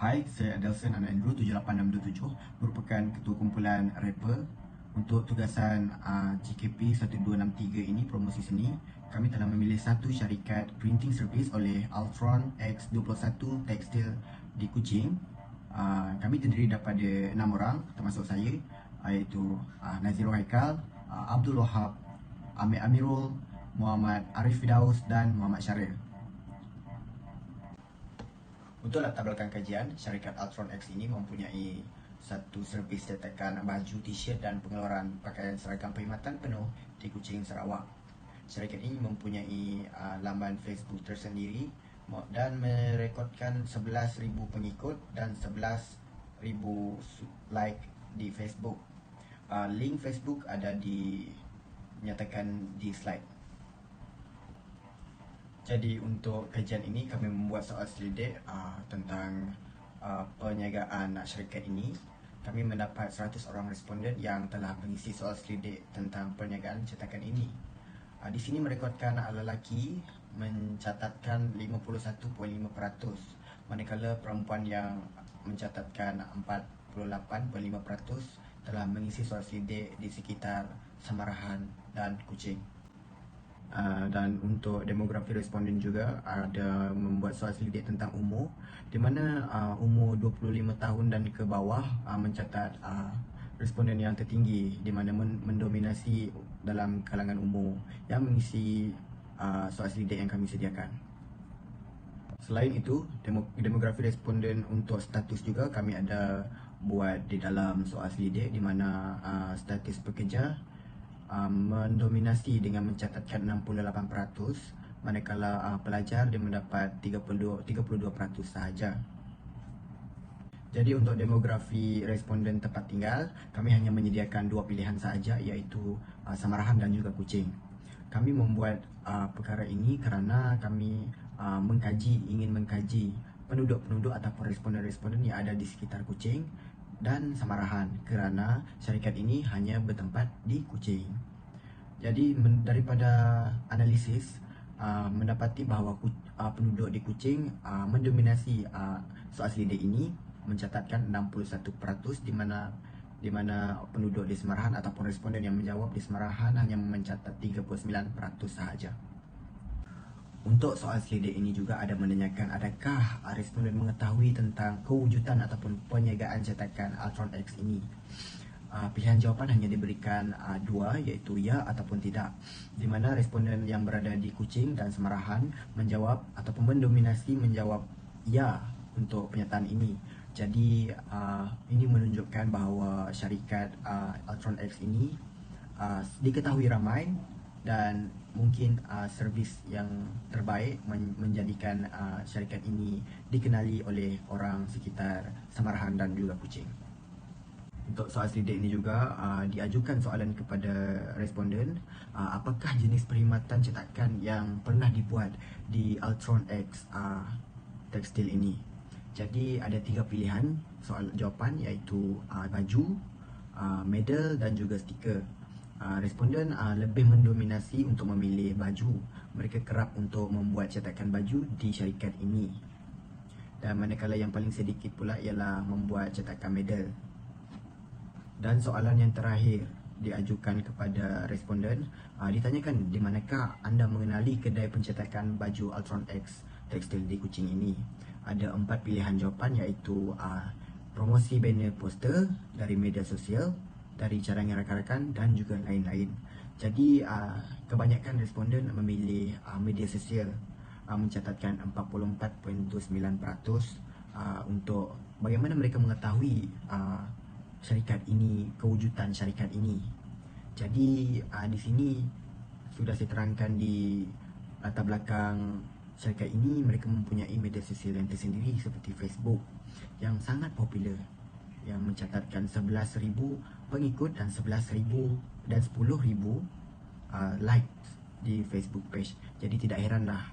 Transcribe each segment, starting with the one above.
Hai, saya Adelson Anak Andrew 78627, merupakan ketua kumpulan rapper. Untuk tugasan GKP 1263 ini, promosi seni, kami telah memilih satu syarikat printing service oleh Altron X21 Tekstil di Kuching. Kami terdiri daripada 6 orang, termasuk saya, iaitu Nazirul Haikal, Abdul Wahab, Amir Amirul, Muhammad Arif Fidaus dan Muhammad Syaril. Untuk latar belakang kajian, syarikat Altron X ini mempunyai satu servis cetakan baju, t-shirt dan pengeluaran pakaian seragam perkhidmatan penuh di Kuching, Sarawak. Syarikat ini mempunyai laman Facebook tersendiri dan merekodkan 11,000 pengikut dan 11,000 like di Facebook. Link Facebook ada dinyatakan di slide. Jadi untuk kajian ini kami membuat soal selidik tentang perniagaan syarikat ini. Kami mendapat 100 orang responden yang telah mengisi soal selidik tentang perniagaan cetakan ini. Di sini merekodkan lelaki mencatatkan 51.5%, manakala perempuan yang mencatatkan 48.5% telah mengisi soal selidik di sekitar Samarahan dan Kuching. Dan untuk demografi responden juga ada membuat soal selidik tentang umur, di mana umur 25 tahun dan ke bawah mencatat responden yang tertinggi, di mana mendominasi dalam kalangan umur yang mengisi soal selidik yang kami sediakan. Selain itu, demografi responden untuk status juga kami ada buat di dalam soal selidik, di mana status pekerja mendominasi dengan mencatatkan 68%, manakala pelajar dia mendapat 32% sahaja. Jadi untuk demografi responden tempat tinggal, kami hanya menyediakan 2 pilihan sahaja, iaitu Samarahan dan juga Kuching. Kami membuat perkara ini kerana kami ingin mengkaji penduduk-penduduk ataupun responden-responden yang ada di sekitar Kuching dan Samarahan, kerana syarikat ini hanya bertempat di Kuching. Jadi daripada analisis mendapati bahawa penduduk di Kuching mendominasi soal selidik ini, mencatatkan 61%, di mana penduduk di Samarahan ataupun responden yang menjawab di Samarahan hanya mencatat 39% sahaja. Untuk soal selidik ini juga ada menanyakan adakah responden mengetahui tentang kewujudan ataupun perniagaan cetakan Altron X ini. Pilihan jawapan hanya diberikan 2, iaitu ya ataupun tidak, di mana responden yang berada di Kuching dan Samarahan menjawab ataupun mendominasi menjawab ya untuk pernyataan ini. Jadi ini menunjukkan bahawa syarikat Altron X ini diketahui ramai dan mungkin servis yang terbaik menjadikan syarikat ini dikenali oleh orang sekitar Samarahan dan juga Kuching. Untuk soal selidik ini juga diajukan soalan kepada responden, apakah jenis perkhidmatan cetakan yang pernah dibuat di Altron X tekstil ini. Jadi ada 3 pilihan soal jawapan, iaitu baju, medal dan juga stiker. Responden lebih mendominasi untuk memilih baju. Mereka kerap untuk membuat cetakan baju di syarikat ini. Dan manakala yang paling sedikit pula ialah membuat cetakan medal. Dan soalan yang terakhir diajukan kepada responden, ditanyakan di manakah anda mengenali kedai pencetakan baju Altron X tekstil di Kuching ini. Ada 4 pilihan jawapan, iaitu promosi banner poster dari media sosial, dari jaringan rakan-rakan dan juga lain-lain. Jadi kebanyakan responden memilih media sosial, mencatatkan 44.29% untuk bagaimana mereka mengetahui syarikat ini, kewujudan syarikat ini. Jadi di sini sudah saya terangkan di latar belakang syarikat ini, mereka mempunyai media sosial yang tersendiri seperti Facebook yang sangat popular, yang mencatatkan 11,000 pengikut dan 11,000 dan 10,000 likes di Facebook page. Jadi tidak heranlah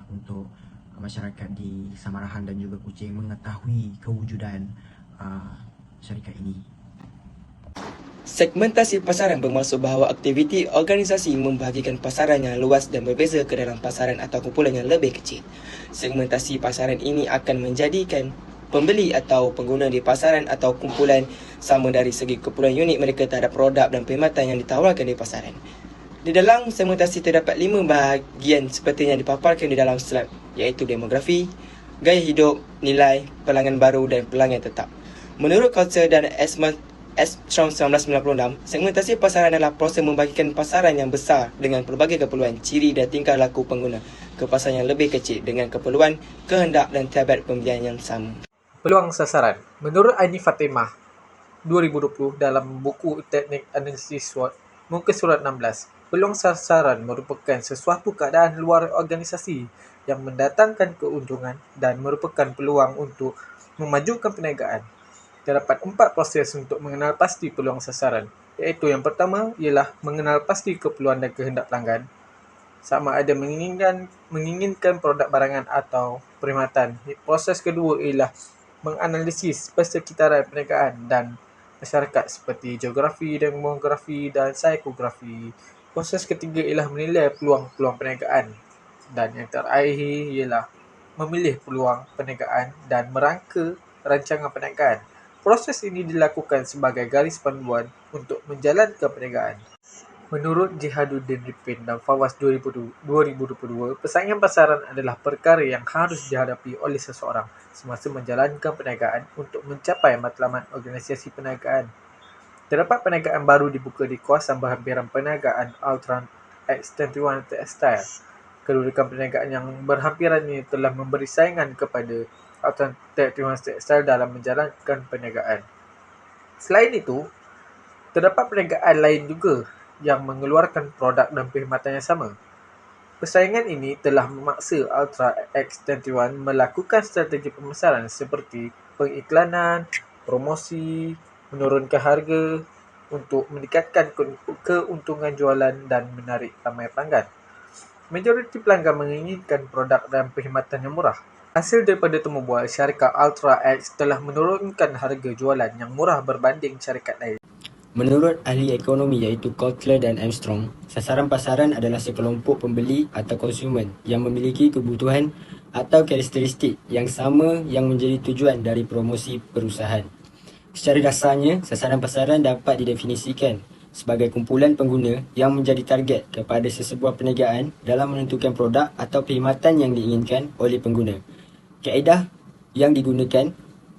untuk masyarakat di Samarahan dan juga Kuching mengetahui kewujudan syarikat ini. Segmentasi pasaran bermaksud bahawa aktiviti organisasi membahagikan pasaran yang luas dan berbeza ke dalam pasaran atau kumpulan yang lebih kecil. Segmentasi pasaran ini akan menjadikan pembeli atau pengguna di pasaran atau kumpulan sama dari segi keperluan unik mereka terhadap produk dan perkhidmatan yang ditawarkan di pasaran. Di dalam segmentasi terdapat 5 bahagian seperti yang dipaparkan di dalam slide, iaitu demografi, gaya hidup, nilai, pelanggan baru dan pelanggan tetap. Menurut Coulter dan Armstrong 1996, segmentasi pasaran adalah proses membagikan pasaran yang besar dengan pelbagai keperluan, ciri dan tingkah laku pengguna ke pasaran yang lebih kecil dengan keperluan, kehendak dan tabiat pembelian yang sama. Peluang sasaran. Menurut Aini Fatimah 2020 dalam buku Teknik Analisis SWOT, muka surat 16, peluang sasaran merupakan sesuatu keadaan luar organisasi yang mendatangkan keuntungan dan merupakan peluang untuk memajukan perniagaan. Terdapat 4 proses untuk mengenal pasti peluang sasaran, iaitu yang pertama ialah mengenal pasti keperluan dan kehendak pelanggan, sama ada menginginkan produk barangan atau perkhidmatan. Proses kedua ialah menganalisis persekitaran perniagaan dan masyarakat seperti geografi, demografi dan psikografi. Proses ketiga ialah menilai peluang-peluang perniagaan. Dan yang terakhir ialah memilih peluang perniagaan dan merangka rancangan perniagaan. Proses ini dilakukan sebagai garis panduan untuk menjalankan perniagaan. Menurut Jihaduddin Ripin dan Fawaz 2022, persaingan pasaran adalah perkara yang harus dihadapi oleh seseorang semasa menjalankan perniagaan untuk mencapai matlamat organisasi perniagaan. Terdapat perniagaan baru dibuka di kawasan berhampiran perniagaan Altron X21 Textile. Kedudukan perniagaan yang berhampiran ini telah memberi saingan kepada Altron X21 Textile dalam menjalankan perniagaan. Selain itu, terdapat perniagaan lain juga yang mengeluarkan produk dan perkhidmatan yang sama. Persaingan ini telah memaksa Ultra X21 melakukan strategi pemasaran seperti pengiklanan, promosi, menurunkan harga untuk meningkatkan keuntungan jualan dan menarik ramai pelanggan. Majoriti pelanggan menginginkan produk dan perkhidmatan yang murah. Hasil daripada temu bual, syarikat Ultra X telah menurunkan harga jualan yang murah berbanding syarikat lain. Menurut ahli ekonomi iaitu Coulter dan Armstrong, sasaran pasaran adalah sekelompok pembeli atau konsumen yang memiliki kebutuhan atau karakteristik yang sama yang menjadi tujuan dari promosi perusahaan. Secara dasarnya, sasaran pasaran dapat didefinisikan sebagai kumpulan pengguna yang menjadi target kepada sesebuah perniagaan dalam menentukan produk atau perkhidmatan yang diinginkan oleh pengguna. Kaedah yang digunakan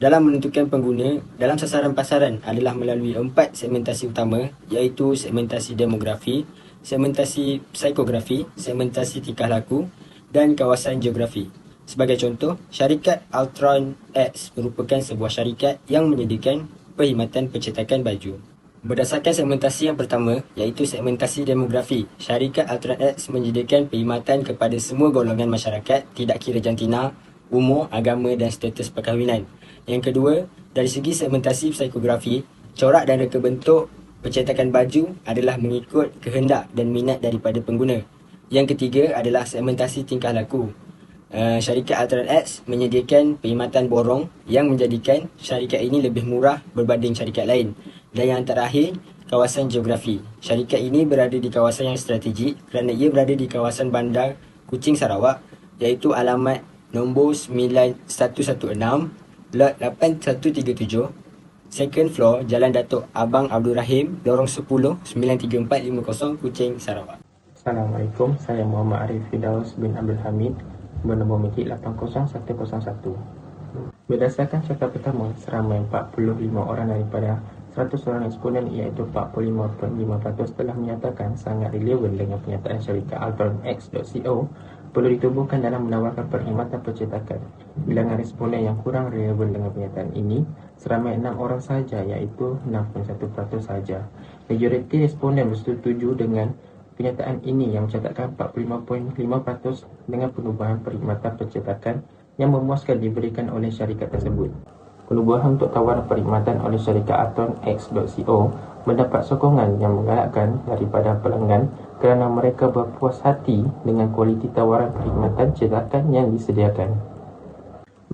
dalam menentukan pengguna dalam sasaran pasaran adalah melalui 4 segmentasi utama, iaitu segmentasi demografi, segmentasi psikografi, segmentasi tingkah laku dan kawasan geografi. Sebagai contoh, syarikat Altron X merupakan sebuah syarikat yang menyediakan perkhidmatan pencetakan baju. Berdasarkan segmentasi yang pertama, iaitu segmentasi demografi, syarikat Altron X menyediakan perkhidmatan kepada semua golongan masyarakat, tidak kira jantina, umur, agama dan status perkahwinan. Yang kedua, dari segi segmentasi psikografi, corak dan reka bentuk pencetakan baju adalah mengikut kehendak dan minat daripada pengguna. Yang ketiga adalah segmentasi tingkah laku. Syarikat Altron X menyediakan perkhidmatan borong yang menjadikan syarikat ini lebih murah berbanding syarikat lain. Dan yang terakhir, kawasan geografi. Syarikat ini berada di kawasan yang strategik kerana ia berada di kawasan bandar Kuching, Sarawak, iaitu alamat nombor 9116, lot 8137, second floor, Jalan Datuk Abang Abdul Rahim, lorong 10, 93450, Kuching, Sarawak. Assalamualaikum, saya Muhammad Arif Fidaus bin Abdul Hamid, bernombor medik 80101. Berdasarkan carta pertama, seramai 45 orang daripada 100 orang eksponen iaitu 45.5% telah menyatakan sangat relevan dengan pernyataan syarikat altronx.co perlu ditubuhkan dalam menawarkan perkhidmatan percetakan. Bilangan responden yang kurang relevan dengan pernyataan ini seramai 6 orang sahaja iaitu 6.1% sahaja. Majoriti responden bersetuju dengan pernyataan ini yang mencatatkan 45.5% dengan penubuhan perkhidmatan percetakan yang memuaskan diberikan oleh syarikat tersebut. Penubuhan untuk tawaran perkhidmatan oleh syarikat altronx.co mendapat sokongan yang menggalakkan daripada pelanggan kerana mereka berpuas hati dengan kualiti tawaran perkhidmatan cetakan yang disediakan.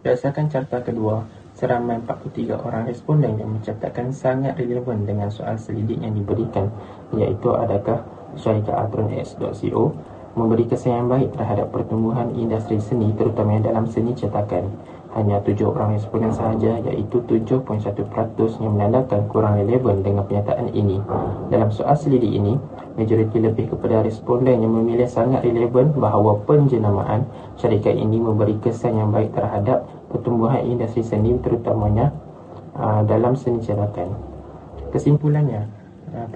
Berdasarkan carta kedua, seramai 43 orang responden yang mencatatkan sangat relevan dengan soal selidik yang diberikan, iaitu adakah syarikat altronx.co memberi kesan yang baik terhadap pertumbuhan industri seni terutamanya dalam seni cetakan. Hanya 7 orang responden sahaja, iaitu 7.1% yang menandakan kurang relevan dengan pernyataan ini. Dalam soal selidik ini, majoriti lebih kepada responden yang memilih sangat relevan bahawa penjenamaan syarikat ini memberi kesan yang baik terhadap pertumbuhan industri seni, terutamanya dalam seni cetakan. Kesimpulannya,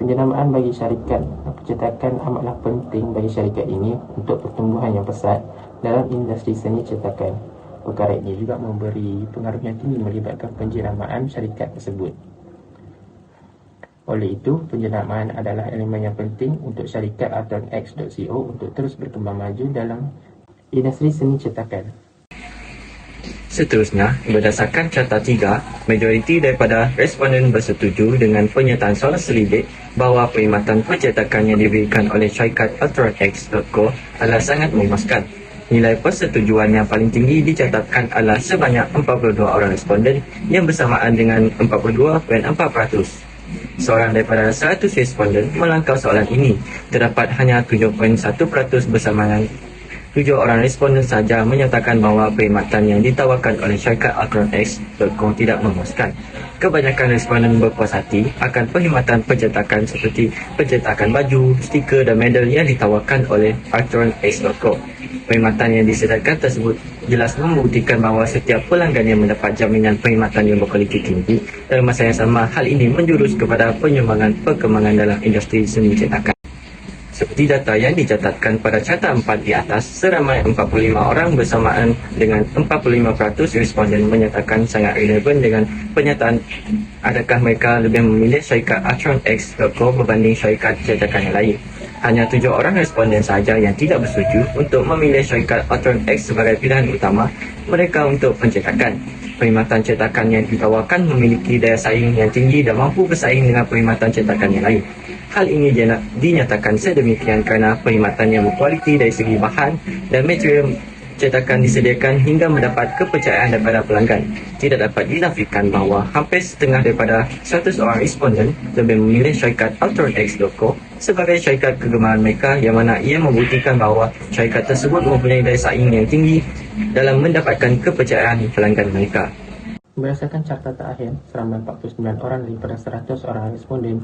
penjenamaan bagi syarikat percetakan amatlah penting bagi syarikat ini untuk pertumbuhan yang pesat dalam industri seni cetakan. Perkara ini juga memberi pengaruh yang tinggi melibatkan penjenamaan syarikat tersebut. Oleh itu, penjenamaan adalah elemen yang penting untuk syarikat Altron-X.co untuk terus berkembang maju dalam industri seni cetakan. Seterusnya, berdasarkan carta 3, majoriti daripada responden bersetuju dengan pernyataan soal selidik bahawa perkhidmatan percetakan yang diberikan oleh syarikat Altron-X.co adalah sangat memuaskan. Nilai persetujuan yang paling tinggi dicatatkan adalah sebanyak 42 orang responden yang bersamaan dengan 42.4%. Seorang daripada 100 responden melangkau soalan ini. Terdapat hanya 7.1% bersamaan 7 orang responden sahaja menyatakan bahawa perkhidmatan yang ditawarkan oleh syarikat Altron-X.co tidak memuaskan. Kebanyakan responden berpuas hati akan perkhidmatan percetakan seperti percetakan baju, stiker dan medal yang ditawarkan oleh Altron-X.co. Perkhidmatan yang disediakan tersebut jelas membuktikan bahawa setiap pelanggan yang mendapat jaminan perkhidmatan yang berkualiti tinggi dalam masa yang sama, hal ini menjurus kepada penyumbangan perkembangan dalam industri seni cetakan. Seperti data yang dicatatkan pada carta 4 di atas, seramai 45 orang bersamaan dengan 45% responden menyatakan sangat relevan dengan pernyataan adakah mereka lebih memilih syarikat Altron-X.co berbanding syarikat cetakan yang lain. Hanya 7 orang responden sahaja yang tidak bersetuju untuk memilih syarikat Altron-X sebagai pilihan utama mereka untuk pencetakan. Perkhidmatan cetakan yang ditawarkan memiliki daya saing yang tinggi dan mampu bersaing dengan perkhidmatan cetakan yang lain. Hal ini dinyatakan sedemikian kerana perkhidmatan yang berkualiti dari segi bahan dan material cetakan disediakan hingga mendapat kepercayaan daripada pelanggan. Tidak dapat dinafikan bahawa hampir setengah daripada 100 orang responden lebih memilih syarikat Altron-X.co sebagai syarikat kegemaran mereka, yang mana ia membuktikan bahawa syarikat tersebut mempunyai daya saing yang tinggi dalam mendapatkan kepercayaan pelanggan mereka. Berdasarkan carta terakhir, seramai 49 orang daripada 100 orang responden,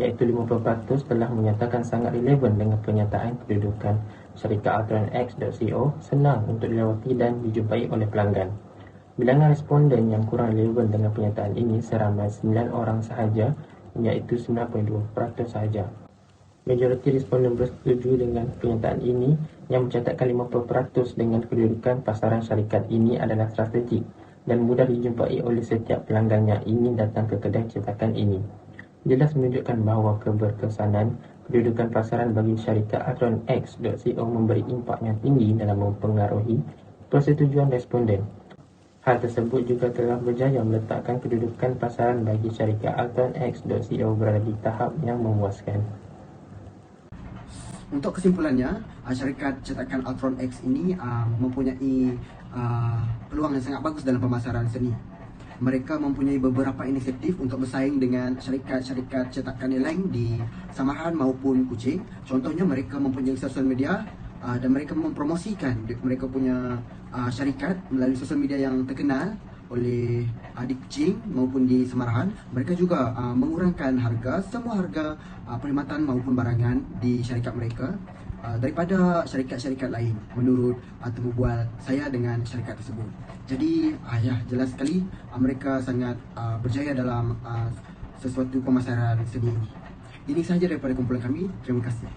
iaitu 50% telah menyatakan sangat relevan dengan pernyataan kedudukan syarikat Altron-X.co senang untuk dilawati dan dijumpai oleh pelanggan. Bilangan responden yang kurang relevan dengan pernyataan ini seramai 9 orang sahaja, iaitu 9.2% sahaja. Majoriti responden bersetuju dengan pernyataan ini yang mencatatkan 50% dengan kedudukan pasaran syarikat ini adalah strategik dan mudah dijumpai oleh setiap pelanggan yang ingin datang ke kedai cetakan ini. Jelas menunjukkan bahawa keberkesanan kedudukan pasaran bagi syarikat Altron-X.co memberi impak yang tinggi dalam mempengaruhi persetujuan responden. Hal tersebut juga telah berjaya meletakkan kedudukan pasaran bagi syarikat Altron-X.co berada di tahap yang memuaskan. Untuk kesimpulannya, syarikat cetakan Altron-X ini mempunyai peluang yang sangat bagus dalam pemasaran seni. Mereka mempunyai beberapa inisiatif untuk bersaing dengan syarikat-syarikat cetakan yang lain di Samaran maupun Kuching. Contohnya, mereka mempunyai sosial media dan mereka mempromosikan mereka punya syarikat melalui sosial media yang terkenal oleh di Kuching maupun di Samaran. Mereka juga mengurangkan harga, semua harga perkhidmatan maupun barangan di syarikat mereka daripada syarikat-syarikat lain menurut temu bual saya dengan syarikat tersebut. Jadi jelas sekali mereka sangat berjaya dalam sesuatu pemasaran seni ini. Ini sahaja daripada kumpulan kami. Terima kasih.